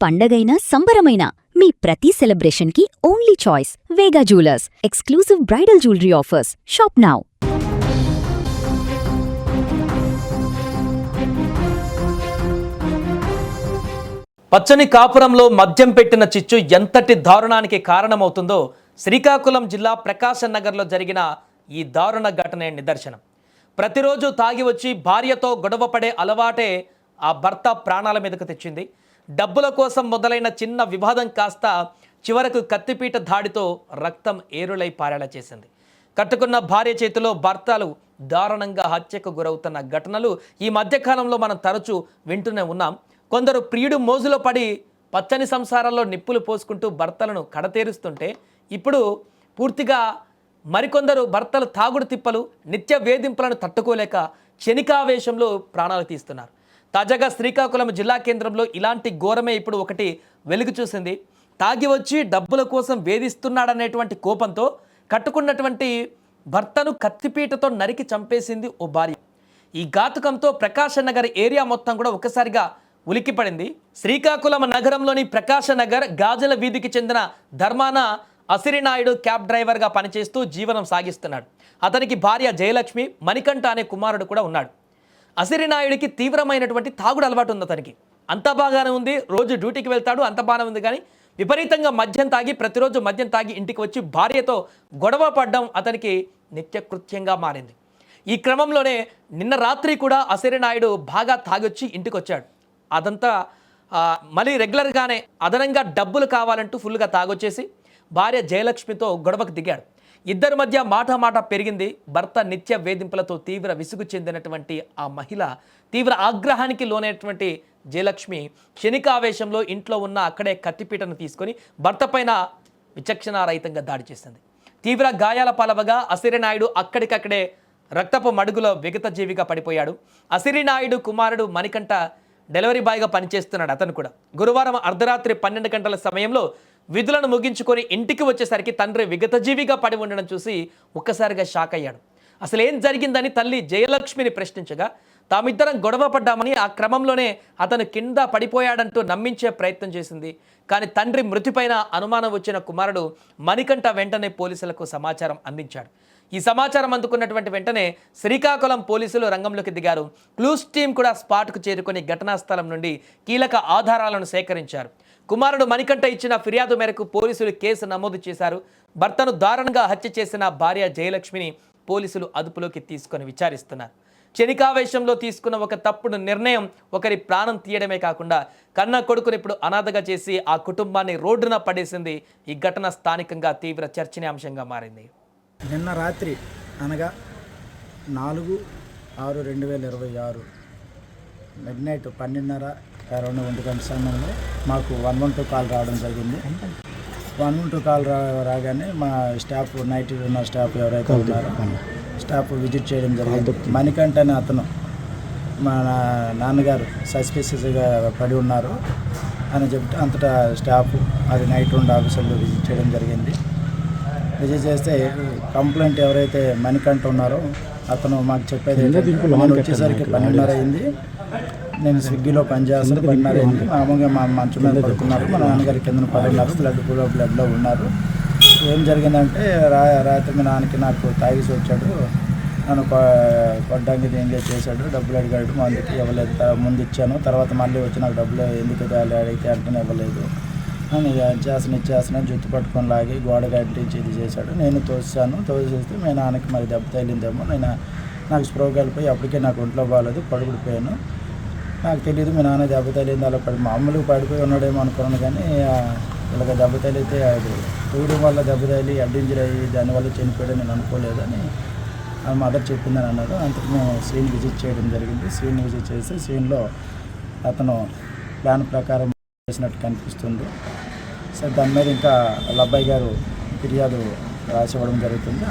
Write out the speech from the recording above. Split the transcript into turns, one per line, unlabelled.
పండగైనా సంబరమైనా మీ ప్రతి సెలబ్రేషన్కి only choice Vega jewellers. Exclusive bridal jewellery offers. Shop now.
పచ్చని కాపురంలో మద్యం పెట్టిన చిచ్చు ఎంతటి దారుణానికి కారణమవుతుందో శ్రీకాకుళం జిల్లా ప్రకాశం నగర్లో జరిగిన ఈ దారుణ ఘటనే నిదర్శనం. ప్రతిరోజు తాగి వచ్చి భార్యతో గొడవపడే అలవాటే ఆ భర్త ప్రాణాల మీదకు తెచ్చింది. డబ్బుల కోసం మొదలైన చిన్న వివాదం కాస్త చివరకు కత్తిపీట దాడితో రక్తం ఏరులై పారేలా చేసింది. కట్టుకున్న భార్య చేతిలో భర్తలు దారుణంగా హత్యకు గురవుతున్న ఘటనలు ఈ మధ్యకాలంలో మనం తరచూ వింటూనే ఉన్నాం. కొందరు ప్రియుడు మోజులో పడి పచ్చని సంసారాల్లో నిప్పులు పోసుకుంటూ భర్తలను కడతేరుస్తుంటే, ఇప్పుడు పూర్తిగా మరికొందరు భర్తలు తాగుడు తిప్పలు, నిత్య వేధింపులను తట్టుకోలేక క్షణికావేశంలో ప్రాణాలు తీస్తున్నారు. తాజాగా శ్రీకాకుళం జిల్లా కేంద్రంలో ఇలాంటి ఘోరమే ఇప్పుడు ఒకటి వెలుగు చూసింది. తాగి వచ్చి డబ్బుల కోసం వేధిస్తున్నాడనేటువంటి కోపంతో కట్టుకున్నటువంటి భర్తను కత్తిపీటతో నరికి చంపేసింది ఓ భార్య. ఈ ఘాతుకంతో ప్రకాశం నగర్ ఏరియా మొత్తం కూడా ఒక్కసారిగా ఉలిక్కిపడింది. శ్రీకాకుళం నగరంలోని ప్రకాశం నగర్ గాజల వీధికి చెందిన ధర్మాన అసిరినాయుడు క్యాబ్ డ్రైవర్గా పనిచేస్తూ జీవనం సాగిస్తున్నాడు. అతనికి భార్య జయలక్ష్మి, మణికంఠ అనే కుమారుడు కూడా ఉన్నాడు. అసిరినాయుడికి తీవ్రమైనటువంటి తాగుడు అలవాటు ఉంది. అతనికి అంత బాగానే ఉంది, రోజు డ్యూటీకి వెళ్తాడు, అంత బాగానే ఉంది. కానీ విపరీతంగా మద్యం తాగి, ప్రతిరోజు మద్యం తాగి ఇంటికి వచ్చి భార్యతో గొడవ పడడం అతనికి నిత్యకృత్యంగా మారింది. ఈ క్రమంలోనే నిన్న రాత్రి కూడా అసిరినాయుడు బాగా తాగొచ్చి ఇంటికి వచ్చాడు. అదంతా మళ్ళీ రెగ్యులర్గానే అదనంగా డబ్బులు కావాలంటూ ఫుల్గా తాగొచ్చేసి భార్య జయలక్ష్మితో గొడవకు దిగాడు. ఇద్దరి మధ్య మాట పెరిగింది. భర్త నిత్య వేధింపులతో తీవ్ర విసుగు చెందినటువంటి ఆ మహిళ తీవ్ర ఆగ్రహానికి లోనైనటువంటి జయలక్ష్మి క్షణికావేశంలో ఇంట్లో ఉన్న అక్కడే కత్తిపీటను తీసుకొని భర్త పైన విచక్షణారహితంగా దాడి చేసింది. తీవ్ర గాయాల పాలవగా అసిరినాయుడు అక్కడికక్కడే రక్తపు మడుగులో విగతజీవిగా పడిపోయాడు. అసిరినాయుడు కుమారుడు మణికంఠ డెలివరీ బాయ్గా పనిచేస్తున్నాడు. అతను కూడా గురువారం అర్ధరాత్రి 12 గంటల సమయంలో విధులను ముగించుకొని ఇంటికి వచ్చేసరికి తండ్రి విగతజీవిగా పడి ఉండడం చూసి ఒక్కసారిగా షాక్ అయ్యాడు. అసలు ఏం జరిగిందని తల్లి జయలక్ష్మిని ప్రశ్నించగా, తామిద్దరం గొడవ పడ్డామని, ఆ క్రమంలోనే అతను కింద పడిపోయాడంటూ నమ్మించే ప్రయత్నం చేసింది. కానీ తండ్రి మృతిపైన అనుమానం వచ్చిన కుమారుడు మణికంఠ వెంటనే పోలీసులకు సమాచారం అందించాడు. ఈ సమాచారం అందుకున్నటువంటి వెంటనే శ్రీకాకుళం పోలీసులు రంగంలోకి దిగారు. క్లూస్ టీం కూడా స్పాట్కు చేరుకొని ఘటనా స్థలం నుండి కీలక ఆధారాలను సేకరించారు. కుమారుడు మణికంఠ ఇచ్చిన ఫిర్యాదు మేరకు పోలీసులు కేసు నమోదు చేశారు. భర్తను దారుణంగా హత్య చేసిన భార్య జయలక్ష్మిని పోలీసులు అదుపులోకి తీసుకొని విచారిస్తున్నారు. క్షణికావేశంలో తీసుకున్న ఒక తప్పుడు నిర్ణయం ఒకరి ప్రాణం తీయడమే కాకుండా కన్న కొడుకుని ఇప్పుడు అనాథగా చేసి ఆ కుటుంబాన్ని రోడ్డున పడేసింది. ఈ ఘటన స్థానికంగా తీవ్ర చర్చనీయాంశంగా మారింది.
నిన్న రాత్రి అనగా 4/6/2026 మిడ్నైట్ 12:30 సమయంలో మాకు 112 కాల్ రావడం జరిగింది. 112 కాల్ రాగానే మా స్టాఫ్, నైట్ ఉన్న స్టాఫ్ ఎవరైతే ఉన్నారో స్టాఫ్ విజిట్ చేయడం జరిగింది. మణికంఠ అనే అతను, మా నాన్నగారు సస్పిషియస్గా పడి ఉన్నారు అని చెప్తే అంతటా స్టాఫ్, అది నైట్ ఉండే ఆఫీసర్లు విజిట్ చేయడం జరిగింది. విజిట్ చేస్తే కంప్లైంట్ ఎవరైతే మణికంఠ ఉన్నారో అతను మాకు చెప్పేది నేను వచ్చేసరికి 12:30 అయింది. నేను స్విగ్గీలో పనిచేస్తాను. 12:30 అయింది. మామూలుగా మా మంచం మీద పడుకున్నారు. మా నాన్నగారి కింద పడి ఉన్నారు. బ్లడ్లో ఉన్నారు. ఏం జరిగిందంటే రాత్రి మీ నాన్నకి నాకు తాగేసి వచ్చాడు, నన్ను కొట్టడానికి ఎంగేజ్ చేశాడు, డబ్బులు అడిగాడు. మందుకి ఇవ్వలేదు. ముందు ఇచ్చాను, తర్వాత మళ్ళీ వచ్చి నాకు డబ్బులు ఎందుకు అడిగితే అంటనే ఇవ్వలేదు. ఇచ్చేస్తున్నా జుట్టు పట్టుకొని లాగి గోడ గడ్డించి ఇది చేశాడు. నేను తోసేస్తే మీ నాన్నకి మరి దెబ్బ తగిలిందేమో, నాకు స్ప్రో కలిపోయి అప్పటికే నాకు ఒంట్లో బాగాలేదు, పడిపోయాను. నాకు తెలియదు మీ నాన్న దెబ్బ తగిలింది, అలా మామూలుగా పడిపోయి ఉన్నాడేమో అనుకున్నాను. కానీ ఇలాగ దెబ్బ తగిలితే అది తూయడం వల్ల దెబ్బ తగిలి ఇంజరీ అయ్యి దానివల్ల చనిపోయాడు నేను అనుకోలేదని ఆ మదర్ చెప్పిందని అన్నారు. అంతకు మేము సీన్ విజిట్ చేయడం జరిగింది. సీన్ విజిట్ చేసి సీన్లో అతను ప్లాన్ ప్రకారం చేసినట్టు కనిపిస్తుంది. సో దాని మీద ఇంకా వాళ్ళ అబ్బాయి గారు ఫిర్యాదు రాసివ్వడం జరుగుతుంది.